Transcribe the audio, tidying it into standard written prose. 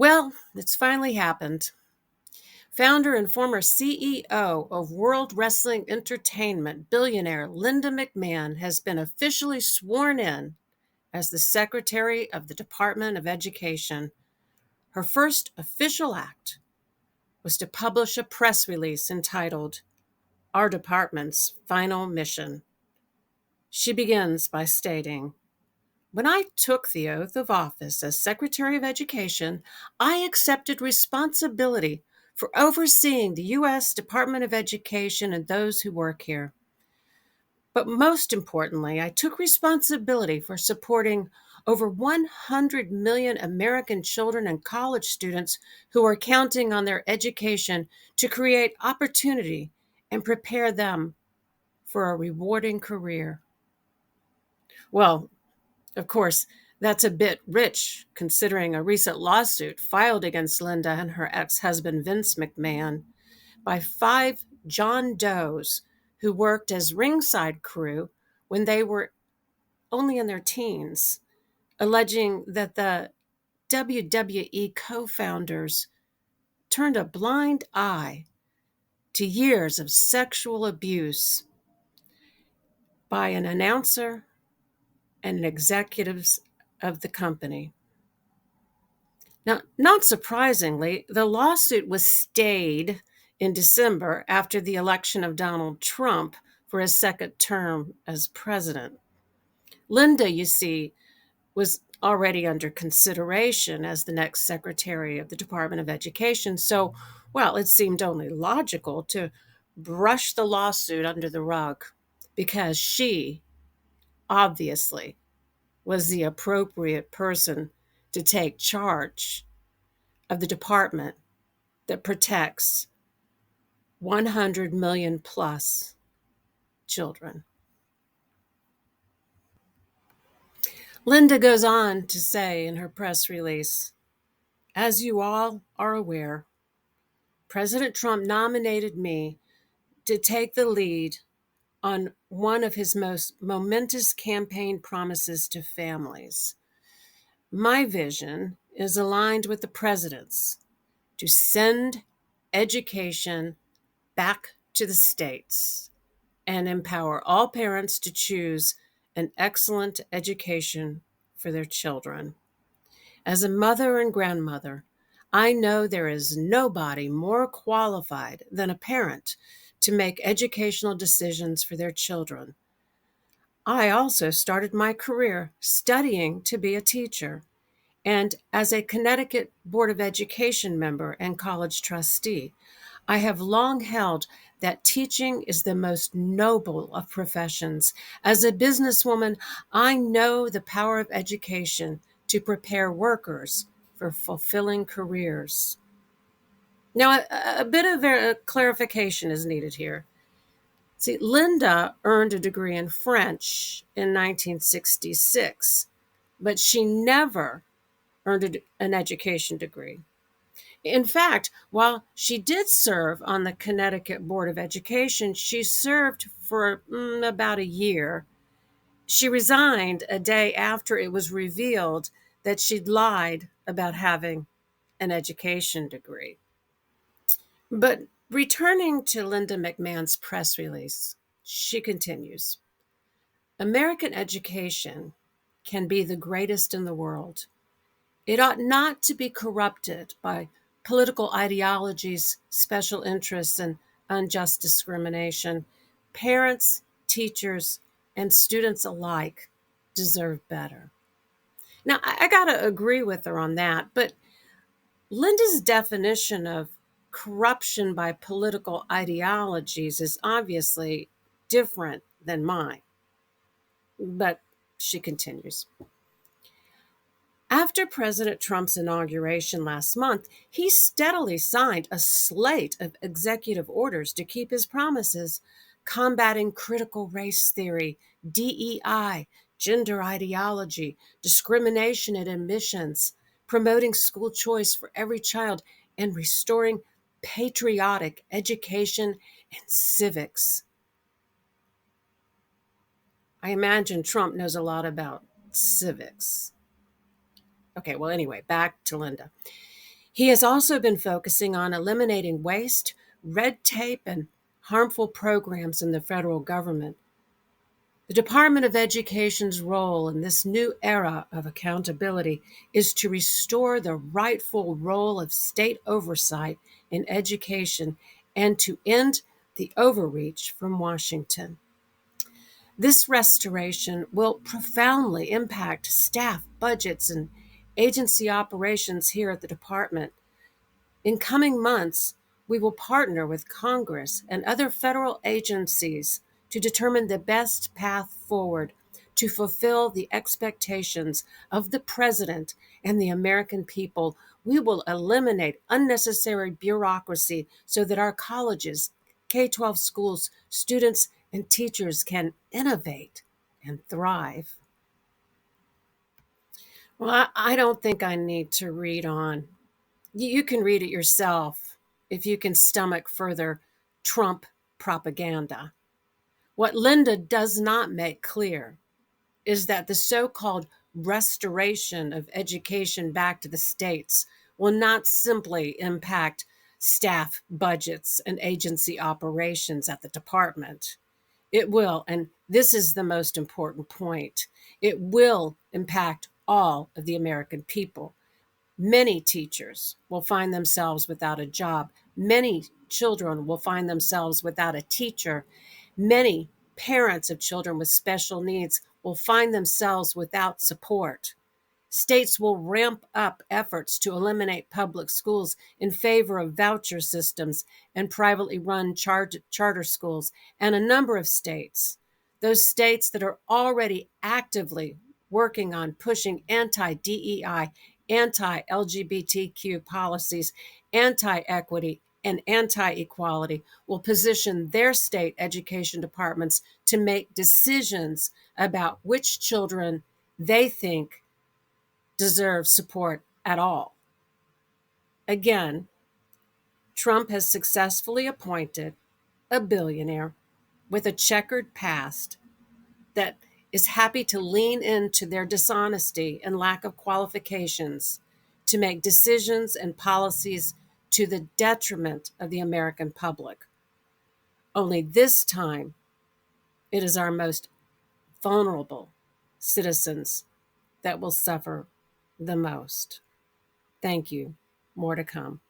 Well, it's finally happened. Founder and former CEO of World Wrestling Entertainment, billionaire Linda McMahon, has been officially sworn in as the Secretary of the Department of Education. Her first official act was to publish a press release entitled, "Our Department's Final Mission." She begins by stating, "When I took the oath of office as Secretary of Education, I accepted responsibility for overseeing the U.S. Department of Education and those who work here. But most importantly, I took responsibility for supporting over 100 million American children and college students who are counting on their education to create opportunity and prepare them for a rewarding career." Well, of course, that's a bit rich considering a recent lawsuit filed against Linda and her ex husband Vince McMahon by five John Does who worked as ringside crew when they were only in their teens, alleging that the WWE co founders turned a blind eye to years of sexual abuse by an announcer and executives of the company. Now, not surprisingly, the lawsuit was stayed in December after the election of Donald Trump for his second term as president. Linda, you see, was already under consideration as the next Secretary of the Department of Education. So, well, it seemed only logical to brush the lawsuit under the rug because she obviously was the appropriate person to take charge of the department that protects 100 million plus children. Linda goes on to say in her press release, "As you all are aware, President Trump nominated me to take the lead on one of his most momentous campaign promises to families. My vision is aligned with the president's to send education back to the states and empower all parents to choose an excellent education for their children. As a mother and grandmother, I know there is nobody more qualified than a parent to make educational decisions for their children. I also started my career studying to be a teacher and as a Connecticut Board of Education member and college trustee. I have long held that teaching is the most noble of professions. As a businesswoman, I know the power of education to prepare workers for fulfilling careers." Now, a bit of a clarification is needed here. See, Linda earned a degree in French in 1966, but she never earned an education degree. In fact, while she did serve on the Connecticut Board of Education, she served for about a year. She resigned a day after it was revealed that she'd lied about having an education degree. But returning to Linda McMahon's press release, she continues, "American education can be the greatest in the world. It ought not to be corrupted by political ideologies, special interests, and unjust discrimination. Parents, teachers, and students alike deserve better." Now, I got to agree with her on that, but Linda's definition of corruption by political ideologies is obviously different than mine. But she continues, "After President Trump's inauguration last month, he steadily signed a slate of executive orders to keep his promises, combating critical race theory, DEI, gender ideology, discrimination at admissions, promoting school choice for every child, and restoring patriotic education and civics." I imagine Trump knows a lot about civics. Okay, well, anyway, back to Linda. He has also been focusing on eliminating waste, red tape, and harmful programs in the federal government. The Department of Education's role in this new era of accountability is to restore the rightful role of state oversight in education and to end the overreach from Washington. This restoration will profoundly impact staff, budgets, and agency operations here at the department. In coming months, we will partner with Congress and other federal agencies to determine the best path forward to fulfill the expectations of the President and the American people. We will eliminate unnecessary bureaucracy so that our colleges, K 12 schools, students, and teachers can innovate and thrive. Well, I don't think I need to read on. You can read it yourself if you can stomach further Trump propaganda. What Linda does not make clear is that the so called restoration of education back to the states will not simply impact staff budgets and agency operations at the department. It will, and this is the most important point, it will impact all of the American people. Many teachers will find themselves without a job. Many children will find themselves without a teacher. Many parents of children with special needs will find themselves without support. States will ramp up efforts to eliminate public schools in favor of voucher systems and privately run charter schools. And a number of states, those states that are already actively working on pushing anti DEI, anti LGBTQ policies, anti equity, and anti equality, will position their state education departments to make decisions about which children they think deserve support at all. Again, Trump has successfully appointed a billionaire with a checkered past that is happy to lean into their dishonesty and lack of qualifications to make decisions and policies to the detriment of the American public. Only this time, it is our most vulnerable citizens that will suffer the most. Thank you. More to come.